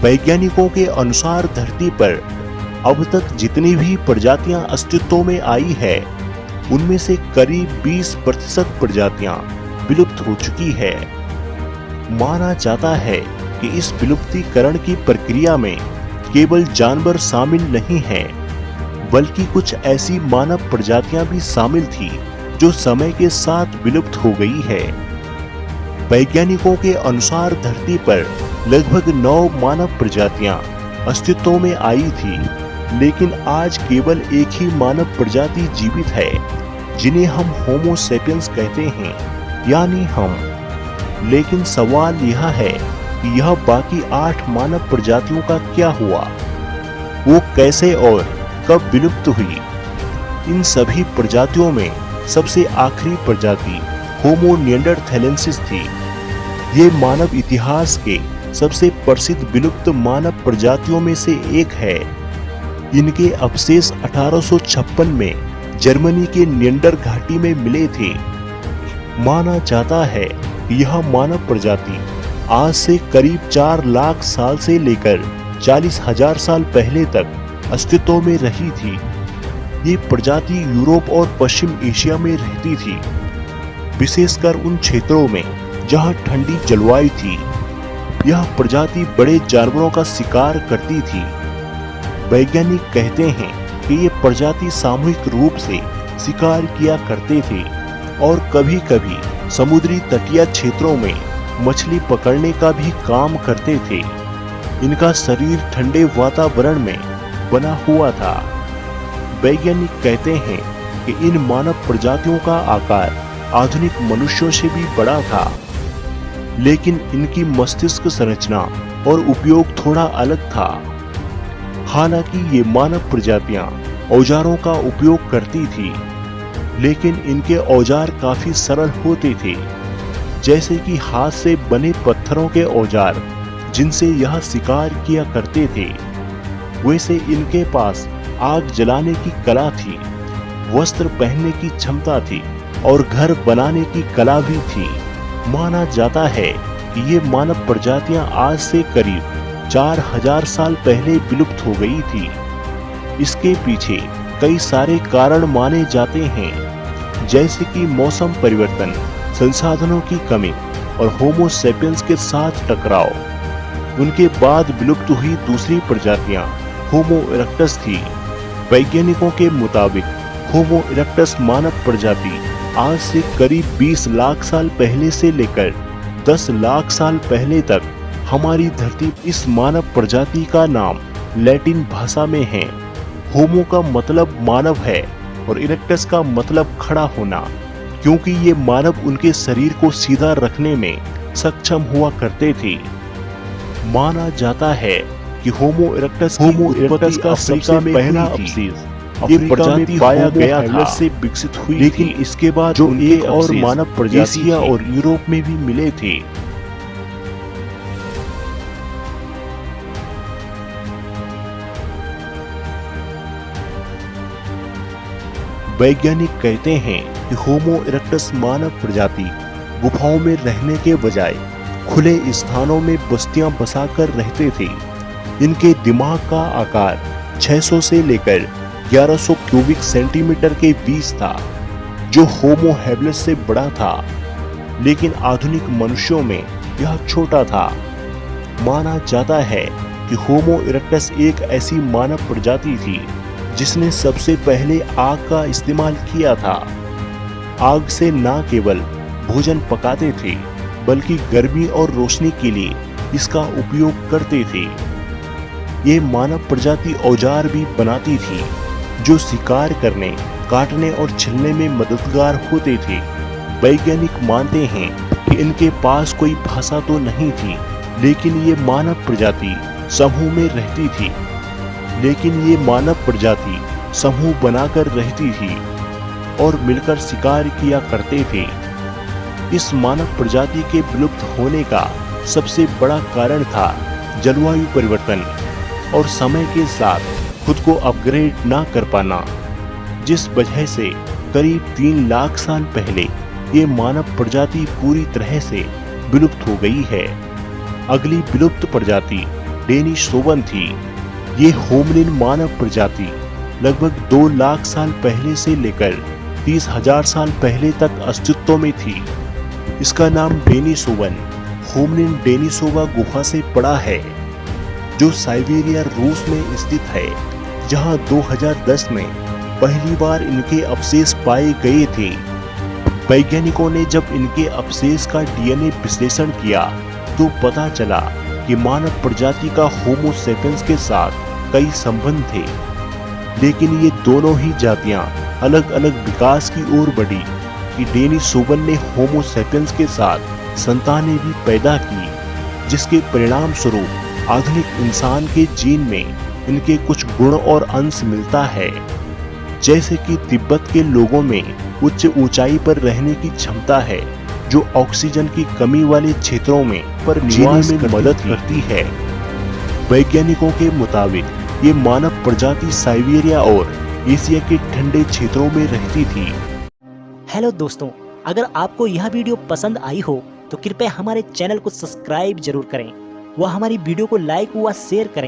वैज्ञानिकों के अनुसार धरती पर अब तक जितनी भी प्रजातियां अस्तित्व में आई है, उनमें से करीब 20% प्रजातियां विलुप्त हो चुकी है। माना जाता है कि इस विलुप्तीकरण की प्रक्रिया में केवल जानवर शामिल नहीं हैं, बल्कि कुछ ऐसी मानव प्रजातियां भी शामिल थी जो समय के साथ विलुप्त हो गई है। वैज्ञानिकों के अनुसार धरती पर लगभग 9 मानव प्रजातियां अस्तित्व में आई थी, लेकिन आज केवल एक ही मानव प्रजाति जीवित है, जिन्हें हम होमो सेपियंस कहते हैं, यानी हम। लेकिन सवाल यह है कि यह बाकी 8 मानव प्रजातियों का क्या हुआ? वो कैसे और कब विलुप्त हुई? इन सभी प्रजातियों में सबसे आखिरी प्रजाति होमो निएंडरथैलेंसिस थी। ये मानव इतिहास के सबसे प्रसिद्ध विलुप्त मानव प्रजातियों में से एक है। इनके अवशेष 1856 में जर्मनी के निएंडर घाटी में मिले थे। माना जाता है कि यह मानव प्रजाति आज से करीब 4 लाख साल से लेकर 40,000 साल पहले तक अस्तित्व में रही थी। ये प्रजाति यूरोप और पश्चिम एशिया में रहती थी, विशेषकर उन क्षेत्रों में जहां ठंडी जलवायु थी। यह प्रजाति बड़े जानवरों का शिकार करती थी। वैज्ञानिक कहते हैं कि ये प्रजाति सामूहिक रूप से शिकार किया करते थे और कभी-कभी समुद्री तटीय क्षेत्रों में मछली पकड़ने का भी काम करते थे। इनका शरीर ठंडे वातावरण में बना हुआ था। वैज्ञानिक कहते हैं कि इन मानव प्रजातियों का आकार आधुनिक मनुष्यों से भी बड़ा था, लेकिन इनकी मस्तिष्क संरचना और उपयोग थोड़ा अलग था। हालांकि ये मानव प्रजातियां औजारों का उपयोग करती थी, लेकिन इनके औजार काफी सरल होते थे, जैसे कि हाथ से बने पत्थरों के औजार जिनसे यह शिकार किया करते थे। वैसे इनके पास आग जलाने की कला थी, वस्त्र पहनने की क्षमता थी और घर बनाने की कला भी थी। माना जाता है कि ये मानव प्रजातियां आज से करीब 4000 साल पहले विलुप्त हो गई थी। इसके पीछे कई सारे कारण माने जाते हैं, जैसे कि मौसम परिवर्तन, संसाधनों की कमी और होमो सेपियंस के साथ टकराव। उनके बाद विलुप्त हुई दूसरी प्रजातियां होमो इरेक्टस थी। वैज्ञानिकों के मुताबिक होमो इरेक्टस मानव प्रजाति आज से करीब 20 लाख साल पहले से लेकर 10 लाख साल पहले तक हमारी धरती। इस मानव प्रजाति का नाम लैटिन भाषा में है। होमो का मतलब मानव है और इरेक्टस का मतलब खड़ा होना, क्योंकि ये मानव उनके शरीर को सीधा रखने में सक्षम हुआ करते थे। माना जाता है कि होमो इरेक्टस का सबसे पहला अवशेष ये प्रजाति पाया गया था से विकसित हुई, लेकिन इसके बाद जो एक और मानव प्रजाति एशिया और यूरोप में भी मिले थे। वैज्ञानिक कहते हैं कि होमो इरेक्टस मानव प्रजाति गुफाओं में रहने के बजाय खुले स्थानों में बस्तियां बसाकर रहते थे। इनके दिमाग का आकार 600 से लेकर 1100 क्यूबिक सेंटीमीटर के बीच था, जो होमो हैबिलिस से बड़ा था, लेकिन आधुनिक मनुष्यों में यह छोटा था। माना जाता है कि होमो इरेक्टस एक ऐसी मानव प्रजाति थी जिसने सबसे पहले आग का इस्तेमाल किया था। आग से न केवल भोजन पकाते थे, बल्कि गर्मी और रोशनी के लिए इसका उपयोग करते थे। ये मानव प्रजाति औजार भी बनाती थी, जो शिकार करने, काटने और छिलने में मददगार होते थे। वैज्ञानिक मानते हैं कि इनके पास कोई भाषा तो नहीं थी, लेकिन ये मानव प्रजाति समूह में रहती थी। समूह बनाकर रहती थी और मिलकर शिकार किया करते थे। इस मानव प्रजाति के विलुप्त होने का सबसे बड़ा कारण था जलवायु परिवर्तन और समय के साथ खुद को अपग्रेड ना कर पाना, जिस वजह से करीब 3 लाख साल पहले ये मानव प्रजाति पूरी तरह से विलुप्त हो गई है। अगली विलुप्त प्रजाति डेनिसोवन थी। ये होमनिन मानव प्रजाति लगभग 2 लाख साल पहले से लेकर 30,000 साल पहले तक अस्तित्व में थी। इसका नाम डेनिसोवन होमनिन डेनिसोवा गुफा से पड़ा है, जो साइबेरिया रूस में स्थित है, जहां 2010 में पहली बार इनके अवशेष पाए गए थे। वैज्ञानिकों ने जब इनके अवशेष का डीएनए विश्लेषण किया तो पता चला कि मानव प्रजाति का होमो सेपियंस के साथ कई संबंध थे, लेकिन ये दोनों ही जातियां अलग अलग विकास की ओर बढ़ी कि डेनिसोवन ने होमो सेपियंस के साथ संतानें भी पैदा की, जिसके परिणाम स्वरूप आधुनिक इंसान के जीन में इनके कुछ गुण और अंश मिलता है, जैसे कि तिब्बत के लोगों में उच्च ऊंचाई पर रहने की क्षमता है, जो ऑक्सीजन की कमी वाले क्षेत्रों में पर निवास में मदद करती है। वैज्ञानिकों के मुताबिक ये मानव प्रजाति साइबेरिया और एशिया के ठंडे क्षेत्रों में रहती थी। हेलो दोस्तों, अगर आपको यह वीडियो पसंद आई हो तो कृपया हमारे चैनल को सब्सक्राइब जरूर करें व हमारी वीडियो को लाइक व शेयर करें।